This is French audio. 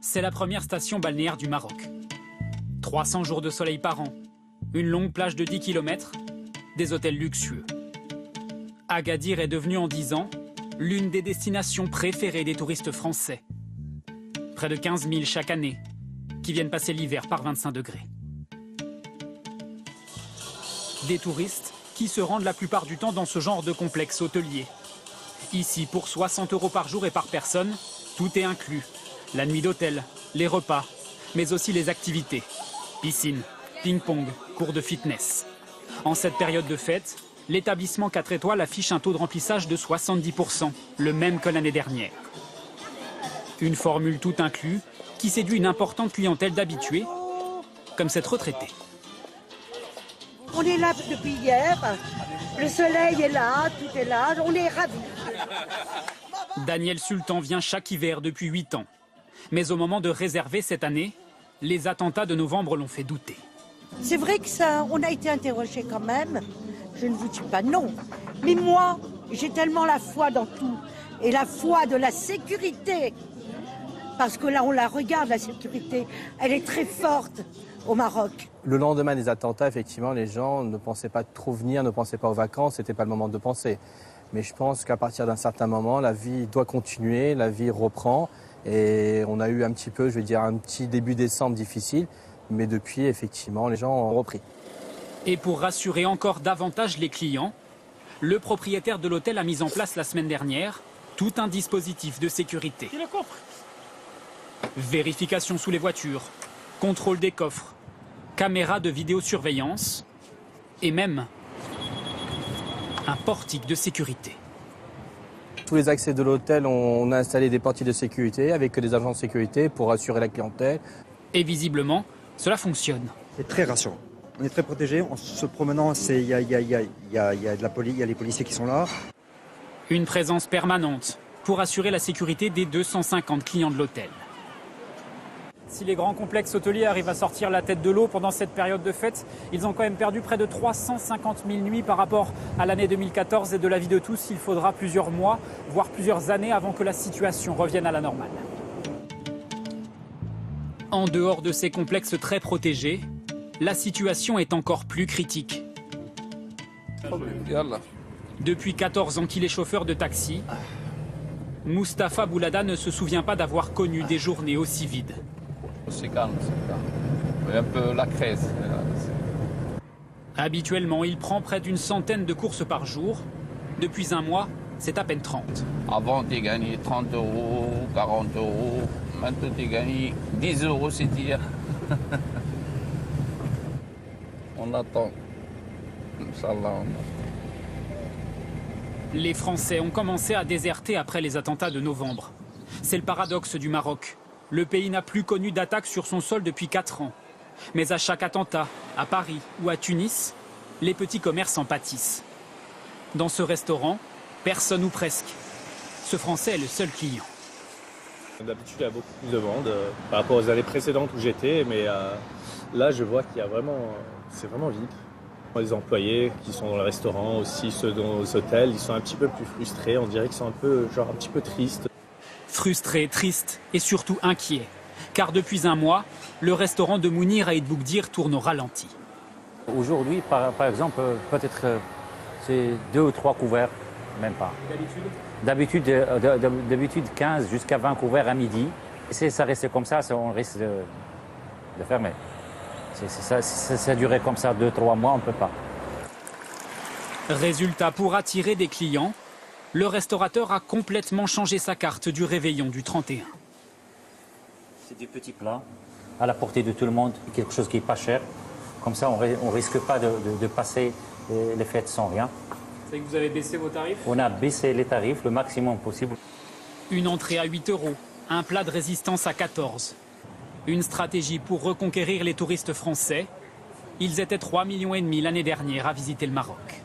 C'est la première station balnéaire du Maroc. 300 jours de soleil par an, une longue plage de 10 km, des hôtels luxueux. Agadir est devenue en 10 ans l'une des destinations préférées des touristes français. Près de 15 000 chaque année, qui viennent passer l'hiver par 25 degrés. Des touristes qui se rendent la plupart du temps dans ce genre de complexe hôtelier. Ici, pour 60 € par jour et par personne, tout est inclus. La nuit d'hôtel, les repas, mais aussi les activités. Piscine, ping-pong, cours de fitness. En cette période de fête, l'établissement 4 étoiles affiche un taux de remplissage de 70%, le même que l'année dernière. Une formule tout inclus qui séduit une importante clientèle d'habitués, comme cette retraitée. On est là depuis hier, le soleil est là, tout est là, on est ravis. Daniel Sultan vient chaque hiver depuis 8 ans. Mais au moment de réserver cette année, les attentats de novembre l'ont fait douter. C'est vrai que ça, on a été interrogé quand même, je ne vous dis pas non. Mais moi, j'ai tellement la foi dans tout, et la foi de la sécurité. Parce que là, on la regarde, la sécurité, elle est très forte au Maroc. Le lendemain des attentats, effectivement, les gens ne pensaient pas trop venir, ne pensaient pas aux vacances, c'était pas le moment de penser. Mais je pense qu'à partir d'un certain moment, la vie doit continuer, la vie reprend. Et on a eu un petit peu, je vais dire, un petit début décembre difficile. Mais depuis, effectivement, les gens ont repris. Et pour rassurer encore davantage les clients, le propriétaire de l'hôtel a mis en place la semaine dernière tout un dispositif de sécurité. Vérification sous les voitures, contrôle des coffres, caméras de vidéosurveillance et même un portique de sécurité. Tous les accès de l'hôtel, on a installé des portiques de sécurité avec des agents de sécurité pour assurer la clientèle. Et visiblement, cela fonctionne. C'est très rassurant. On est très protégés. En se promenant, il y a de la police, il y a les policiers qui sont là. Une présence permanente pour assurer la sécurité des 250 clients de l'hôtel. Si les grands complexes hôteliers arrivent à sortir la tête de l'eau pendant cette période de fête, ils ont quand même perdu près de 350 000 nuits par rapport à l'année 2014. Et de l'avis de tous, il faudra plusieurs mois, voire plusieurs années avant que la situation revienne à la normale. En dehors de ces complexes très protégés, la situation est encore plus critique. Depuis 14 ans qu'il est chauffeur de taxi, Mustapha Boulada ne se souvient pas d'avoir connu des journées aussi vides. C'est calme, c'est calme. Il y a un peu la crise. Habituellement, il prend près d'une centaine de courses par jour. Depuis un mois, c'est à peine 30. Avant, tu gagnais 30 €, 40 €. Maintenant, tu gagnes 10 €, c'est dire. On attend. Inch'Allah, on attend. Les Français ont commencé à déserter après les attentats de novembre. C'est le paradoxe du Maroc. Le pays n'a plus connu d'attaque sur son sol depuis 4 ans. Mais à chaque attentat, à Paris ou à Tunis, les petits commerces en pâtissent. Dans ce restaurant, personne ou presque. Ce Français est le seul client. D'habitude, il y a beaucoup plus de monde par rapport aux années précédentes où j'étais, mais là, je vois qu'il y a vraiment, c'est vraiment vide. Les employés qui sont dans le restaurant, aussi ceux dans les hôtels, ils sont un petit peu plus frustrés. On dirait qu'ils sont un petit peu tristes. Frustrés, tristes et surtout inquiets. Car depuis un mois, le restaurant de Mounir à Eid Boukdir tourne au ralenti. Aujourd'hui, par exemple, peut-être c'est 2 ou 3 couverts, même pas. D'habitude ? D'habitude 15 jusqu'à 20 couverts à midi. Et si ça reste comme ça, on risque de fermer. Ça durait comme ça 2-3 mois, on ne peut pas. Résultat, pour attirer des clients, le restaurateur a complètement changé sa carte du réveillon du 31. C'est des petits plats à la portée de tout le monde, quelque chose qui n'est pas cher. Comme ça, on ne risque pas de passer les fêtes sans rien. C'est que vous avez baissé vos tarifs ? On a baissé les tarifs le maximum possible. Une entrée à 8 €, un plat de résistance à 14. Une stratégie pour reconquérir les touristes français. Ils étaient 3,5 millions l'année dernière à visiter le Maroc.